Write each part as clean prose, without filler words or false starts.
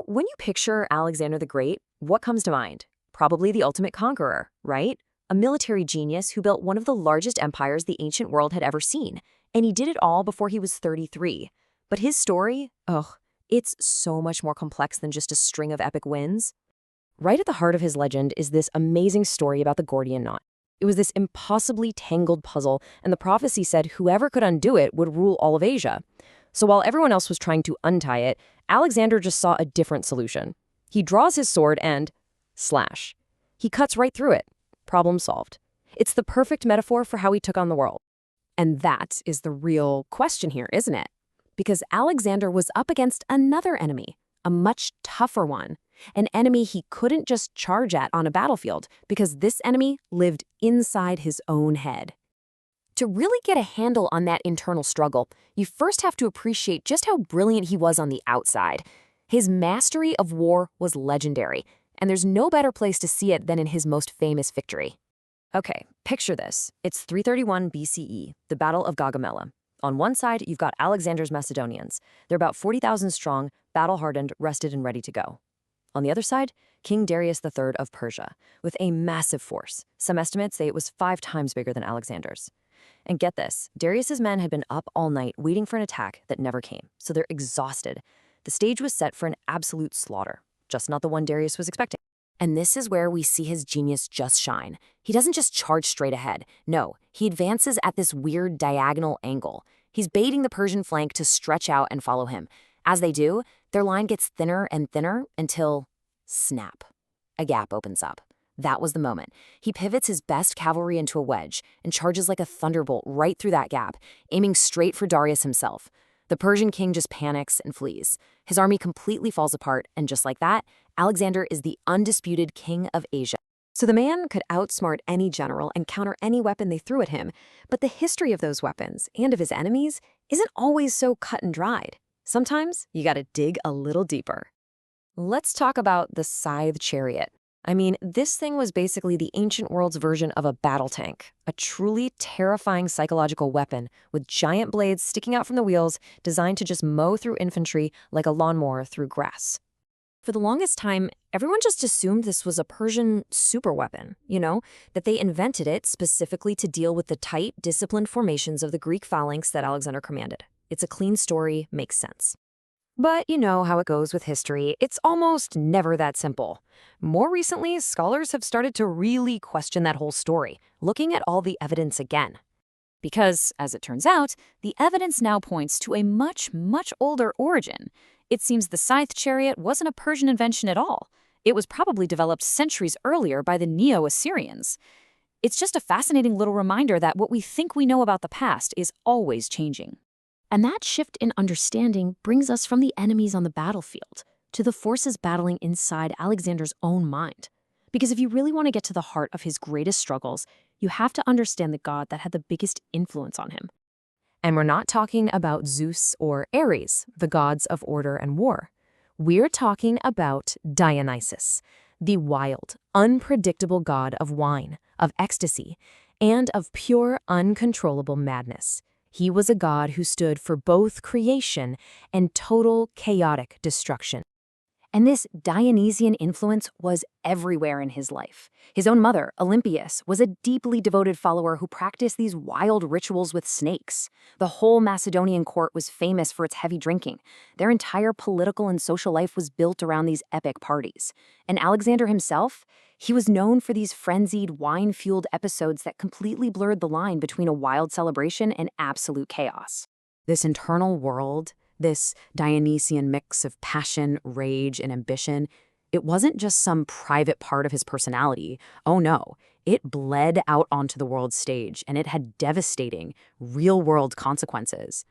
When you picture Alexander the Great, what comes to mind? Probably the ultimate conqueror, right? A military genius who built one of the largest empires the ancient world had ever seen. And he did it all before he was 33. But his story, it's so much more complex than just a string of epic wins. Right at the heart of his legend is this amazing story about the Gordian knot. It was this impossibly tangled puzzle, and the prophecy said whoever could undo it would rule all of Asia. So while everyone else was trying to untie it, Alexander just saw a different solution. He draws his sword and slash. He cuts right through it. Problem solved. It's the perfect metaphor for how he took on the world. And that is the real question here, isn't it? Because Alexander was up against another enemy, a much tougher one. An enemy he couldn't just charge at on a battlefield because this enemy lived inside his own head. To really get a handle on that internal struggle, you first have to appreciate just how brilliant he was on the outside. His mastery of war was legendary, and there's no better place to see it than in his most famous victory. Okay, picture this. It's 331 BCE, the Battle of Gaugamela. On one side, you've got Alexander's Macedonians. They're about 40,000 strong, battle-hardened, rested, and ready to go. On the other side, King Darius III of Persia, with a massive force. Some estimates say it was 5 times bigger than Alexander's. And get this, Darius's men had been up all night waiting for an attack that never came, so they're exhausted. The stage was set for an absolute slaughter, just not the one Darius was expecting. And this is where we see his genius just shine. He doesn't just charge straight ahead. No, he advances at this weird diagonal angle. He's baiting the Persian flank to stretch out and follow him. As they do, their line gets thinner and thinner until, snap, a gap opens up. That was the moment. He pivots his best cavalry into a wedge and charges like a thunderbolt right through that gap, aiming straight for Darius himself. The Persian king just panics and flees. His army completely falls apart, and just like that, Alexander is the undisputed king of Asia. So the man could outsmart any general and counter any weapon they threw at him, but the history of those weapons and of his enemies isn't always so cut and dried. Sometimes you gotta dig a little deeper. Let's talk about the scythe chariot. This thing was basically the ancient world's version of a battle tank, a truly terrifying psychological weapon with giant blades sticking out from the wheels designed to just mow through infantry like a lawnmower through grass. For the longest time, everyone just assumed this was a Persian superweapon, that they invented it specifically to deal with the tight, disciplined formations of the Greek phalanx that Alexander commanded. It's a clean story, makes sense. But you know how it goes with history. It's almost never that simple. More recently, scholars have started to really question that whole story, looking at all the evidence again. Because, as it turns out, the evidence now points to a much, much older origin. It seems the scythe chariot wasn't a Persian invention at all. It was probably developed centuries earlier by the Neo-Assyrians. It's just a fascinating little reminder that what we think we know about the past is always changing. And that shift in understanding brings us from the enemies on the battlefield to the forces battling inside Alexander's own mind. Because if you really want to get to the heart of his greatest struggles, you have to understand the god that had the biggest influence on him. And we're not talking about Zeus or Ares, the gods of order and war. We're talking about Dionysus, the wild, unpredictable god of wine, of ecstasy, and of pure, uncontrollable madness. He was a god who stood for both creation and total chaotic destruction. And this Dionysian influence was everywhere in his life. His own mother, Olympias, was a deeply devoted follower who practiced these wild rituals with snakes. The whole Macedonian court was famous for its heavy drinking. Their entire political and social life was built around these epic parties. And Alexander himself, he was known for these frenzied, wine-fueled episodes that completely blurred the line between a wild celebration and absolute chaos. This internal world, this Dionysian mix of passion, rage, and ambition, it wasn't just some private part of his personality. Oh no, it bled out onto the world stage, and it had devastating, real-world consequences.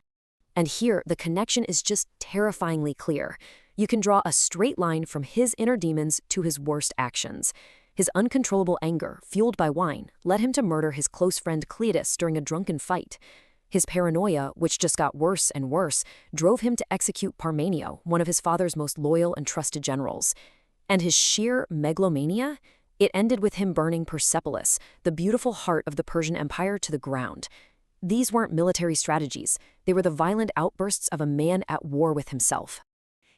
And here, the connection is just terrifyingly clear. You can draw a straight line from his inner demons to his worst actions. His uncontrollable anger, fueled by wine, led him to murder his close friend Cletus during a drunken fight. His paranoia, which just got worse and worse, drove him to execute Parmenio, one of his father's most loyal and trusted generals. And his sheer megalomania? It ended with him burning Persepolis, the beautiful heart of the Persian Empire, to the ground. These weren't military strategies. They were the violent outbursts of a man at war with himself.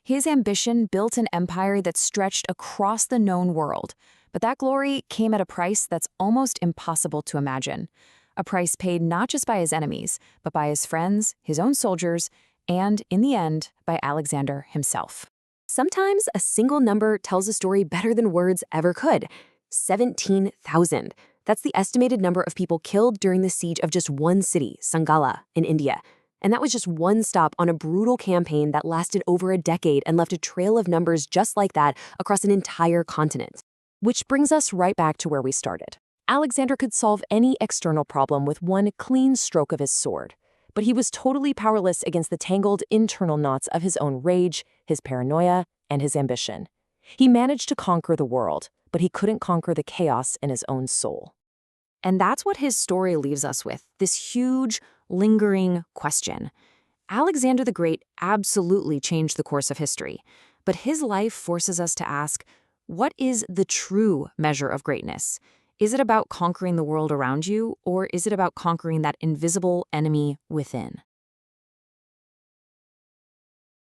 His ambition built an empire that stretched across the known world, but that glory came at a price that's almost impossible to imagine. A price paid not just by his enemies, but by his friends, his own soldiers, and, in the end, by Alexander himself. Sometimes a single number tells a story better than words ever could. 17,000. That's the estimated number of people killed during the siege of just one city, Sangala, in India. And that was just one stop on a brutal campaign that lasted over a decade and left a trail of numbers just like that across an entire continent. Which brings us right back to where we started. Alexander could solve any external problem with one clean stroke of his sword. But he was totally powerless against the tangled internal knots of his own rage, his paranoia, and his ambition. He managed to conquer the world, but he couldn't conquer the chaos in his own soul. And that's what his story leaves us with, this huge, lingering question. Alexander the Great absolutely changed the course of history, but his life forces us to ask, what is the true measure of greatness? Is it about conquering the world around you, or is it about conquering that invisible enemy within?